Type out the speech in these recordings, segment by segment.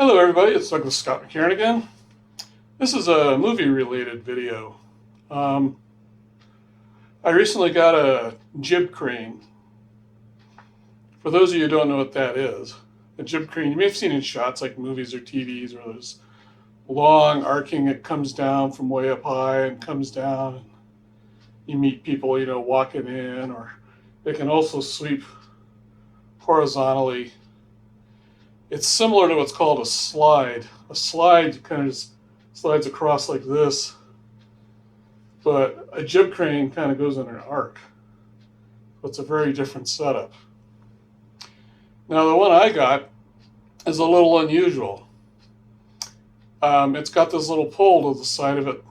Hello everybody, it's Douglas Scott McCarron again. This is a movie related video. I recently got a Jib Crane. For those of you who don't know what that is, a Jib Crane, you may have seen in shots like movies or TVs where there's long arcing, it comes down from way up high and comes down. And you meet people, walking in, or it can also sweep horizontally. It's similar to what's called a slide. A slide kind of just slides across like this, but a jib crane kind of goes in an arc. So it's a very different setup. Now the one I got is a little unusual. It's got this little pole to the side of it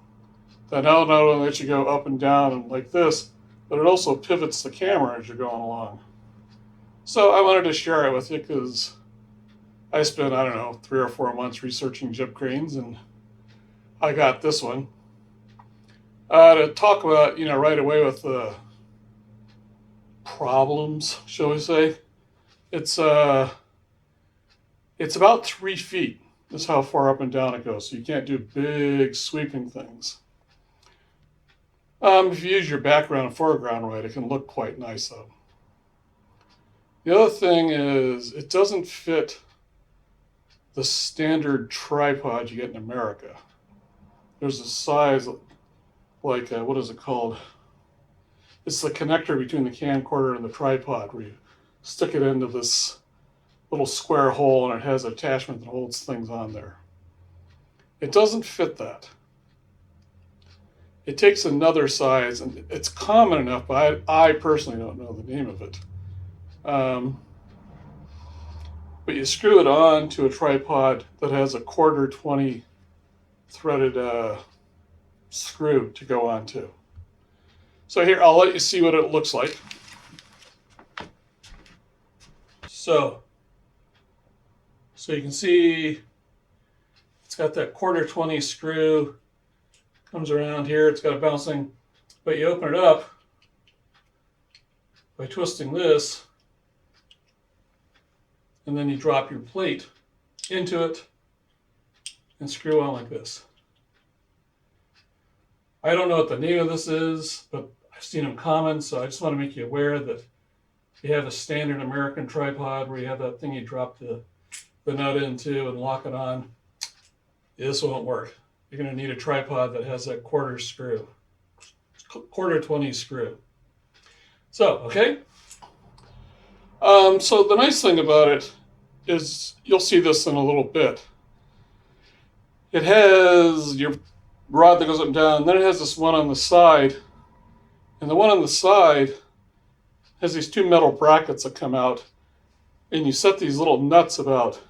that not only lets you go up and down and like this, but it also pivots the camera as you're going along. So I wanted to share it with you because I spent, 3 or 4 months researching jib cranes, and I got this one. To talk about, right away with the problems, shall we say. It's about 3 feet. That's how far up and down it goes. So you can't do big sweeping things. If you use your background and foreground right, it can look quite nice though. The other thing is it doesn't fit the standard tripod you get in America. There's a size like, what is it called? It's the connector between the camcorder and the tripod where you stick it into this little square hole and it has an attachment that holds things on there. It doesn't fit that. It takes another size, and it's common enough, but I personally don't know the name of it. But you screw it on to a tripod that has a 1/4-20 threaded screw to go on to. So here, I'll let you see what it looks like. So you can see it's got that 1/4-20 screw, comes around here, it's got a bouncing, but you open it up by twisting this, and then you drop your plate into it and screw on like this. I don't know what the name of this is, but I've seen them common, so I just want to make you aware that if you have a standard American tripod where you have that thing you drop the nut into and lock it on, this won't work. You're going to need a tripod that has that 1/4 screw, 1/4-20 screw. So, okay. So the nice thing about it is, you'll see this in a little bit. It has your rod that goes up and down, then it has this one on the side, and the one on the side has these 2 metal brackets that come out, and you set these little nuts about,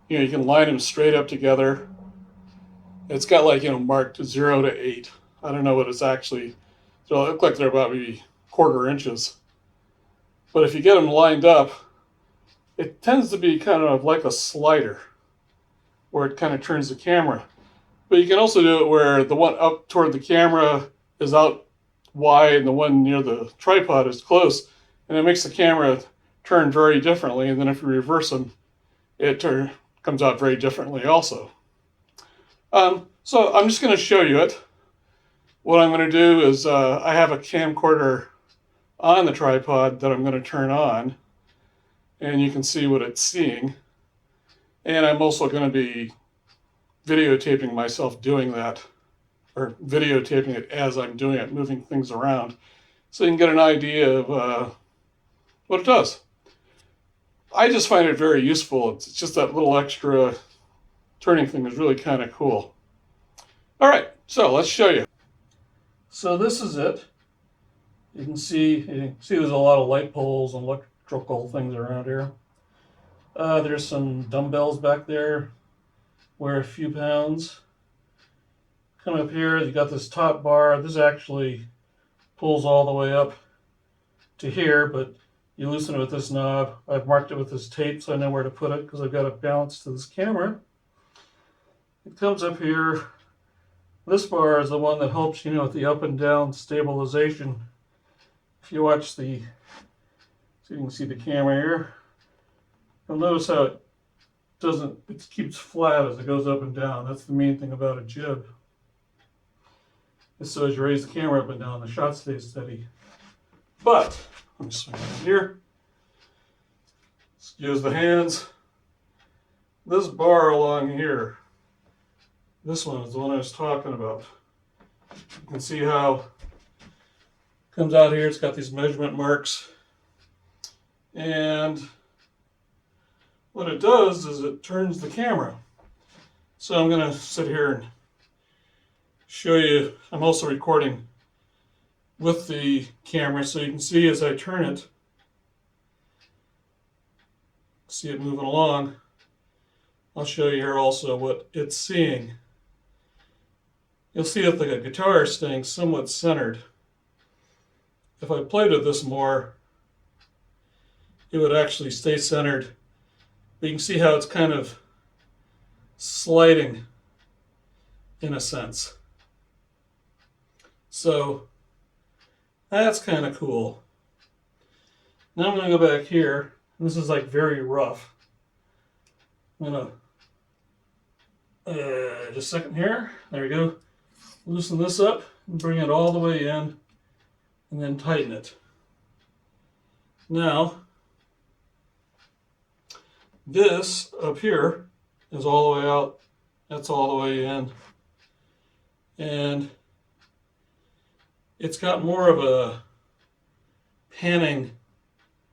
you can line them straight up together. It's got like, marked 0 to 8. I don't know what it's actually, so they look like they're about maybe 1/4 inches. But if you get them lined up, it tends to be kind of like a slider where it kind of turns the camera. But you can also do it where the one up toward the camera is out wide and the one near the tripod is close, and it makes the camera turn very differently. And then if you reverse them, it comes out very differently also. So I'm just going to show you it. What I'm going to do is I have a camcorder on the tripod that I'm going to turn on, and you can see what it's seeing. And I'm also going to be videotaping myself doing that, or videotaping it as I'm doing it, moving things around, so you can get an idea of what it does. I just find it very useful. It's just that little extra turning thing is really kind of cool. All right, so let's show you. So this is it. You can see there's a lot of light poles and electrical things around here. There's some dumbbells back there, weigh a few pounds. Come up here, you got this top bar. This actually pulls all the way up to here, but you loosen it with this knob. I've marked it with this tape so I know where to put it because I've got it balanced to this camera. It comes up here. This bar is the one that helps, with the up and down stabilization. If you watch so you can see the camera here, you'll notice how it it keeps flat as it goes up and down. That's the main thing about a jib. So as you raise the camera up and down, the shot stays steady. But, let me swing it here. Let's use the hands. This bar along here, this one is the one I was talking about. You can see how it comes out here. It's got these measurement marks. And what it does is it turns the camera. So I'm going to sit here and show you. I'm also recording with the camera, so you can see as I turn it, see it moving along. I'll show you here also what it's seeing. You'll see that the guitar is staying somewhat centered. If I played with this more, it would actually stay centered. But you can see how it's kind of sliding in a sense. So that's kind of cool. Now I'm going to go back here. This is like very rough. I'm going to, just a second here. There we go. Loosen this up and bring it all the way in and then tighten it. Now, this up here is all the way out. That's all the way in. And it's got more of a panning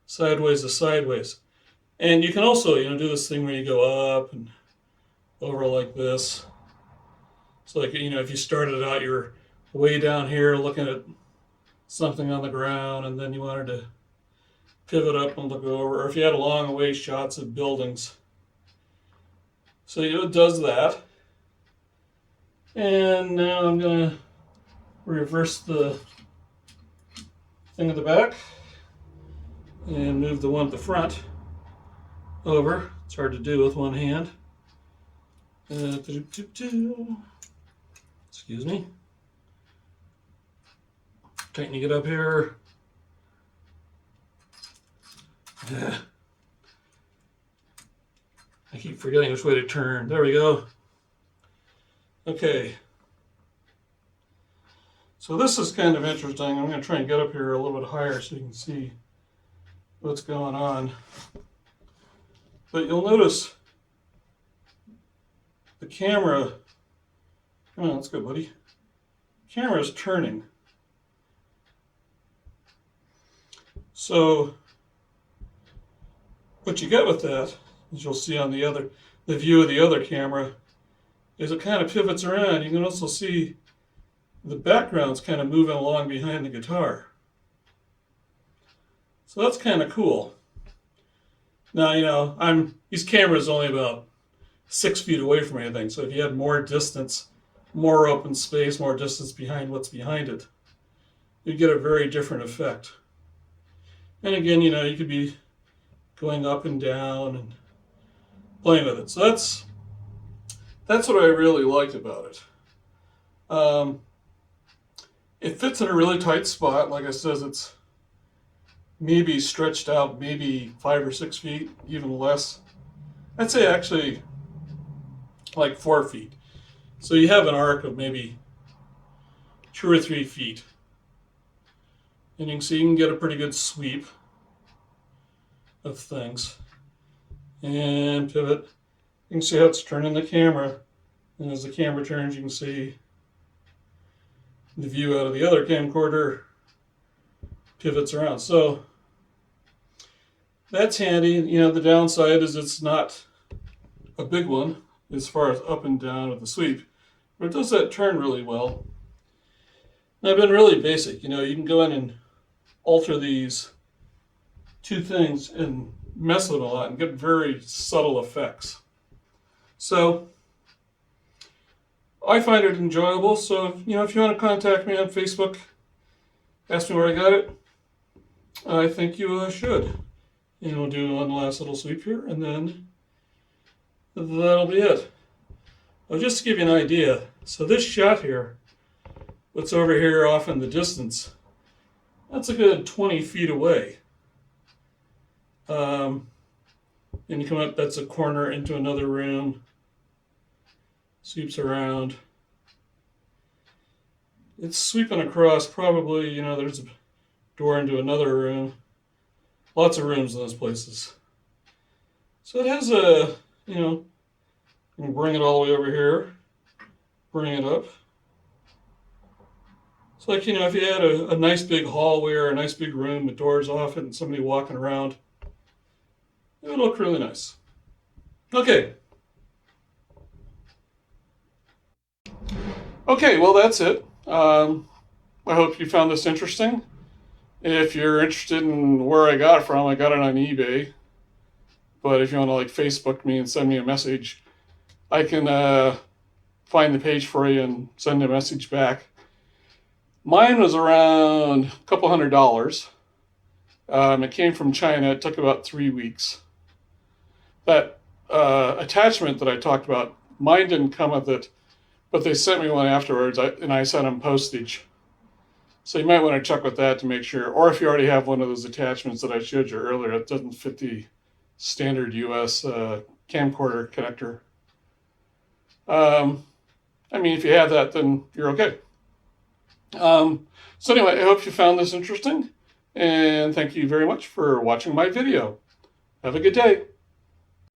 sideways to sideways. And you can also, do this thing where you go up and over like this. So like, if you started out, you're way down here looking at something on the ground and then you wanted to pivot up and look over, or if you had long away shots of buildings. So it does that. And now I'm going to reverse the thing at the back and move the one at the front over. It's hard to do with one hand. Excuse me. Tightening it up here. I keep forgetting which way to turn. There we go. Okay. So this is kind of interesting. I'm going to try and get up here a little bit higher so you can see what's going on. But you'll notice the camera, come on, let's go, buddy. Camera is turning. So what you get with that, as you'll see on the view of the other camera, is it kind of pivots around. You can also see the background's kind of moving along behind the guitar. So that's kind of cool. Now, these cameras only about 6 feet away from anything, so if you had more distance, more open space, more distance behind what's behind it, you'd get a very different effect. And again, you could be going up and down and playing with it. So that's what I really liked about it. It fits in a really tight spot. Like I said, it's maybe stretched out maybe 5 or 6 feet, even less. I'd say actually like 4 feet. So you have an arc of maybe 2 or 3 feet. And you can see you can get a pretty good sweep of things. And pivot. You can see how it's turning the camera. And as the camera turns, you can see the view out of the other camcorder pivots around. So that's handy. The downside is it's not a big one as far as up and down with the sweep, but it does that turn really well. And I've been really basic. You can go in and alter these two things and mess with them a lot and get very subtle effects. So I find it enjoyable. So if you want to contact me on Facebook, ask me where I got it, I think you should. And we'll do one last little sweep here, and then that'll be it. Well, just to give you an idea, so this shot here, what's over here off in the distance, that's a good 20 feet away. And And you come up, that's a corner into another room. Sweeps around. It's sweeping across, probably, there's a door into another room. Lots of rooms in those places. So it has a, you can bring it all the way over here, bring it up. It's like, if you had a nice big hallway or a nice big room with doors off it and somebody walking around, it would look really nice. Okay. Okay, well, that's it. I hope you found this interesting. If you're interested in where I got it from, I got it on eBay. But if you want to Facebook me and send me a message, I can find the page for you and send a message back. Mine was around a couple $100. It came from China. It took about 3 weeks. That attachment that I talked about, mine didn't come with it, but they sent me one afterwards, and I sent them postage. So you might want to check with that to make sure. Or if you already have one of those attachments that I showed you earlier, it doesn't fit the standard US camcorder connector. If you have that, then you're okay. So anyway, I hope you found this interesting, and thank you very much for watching my video. Have a good day.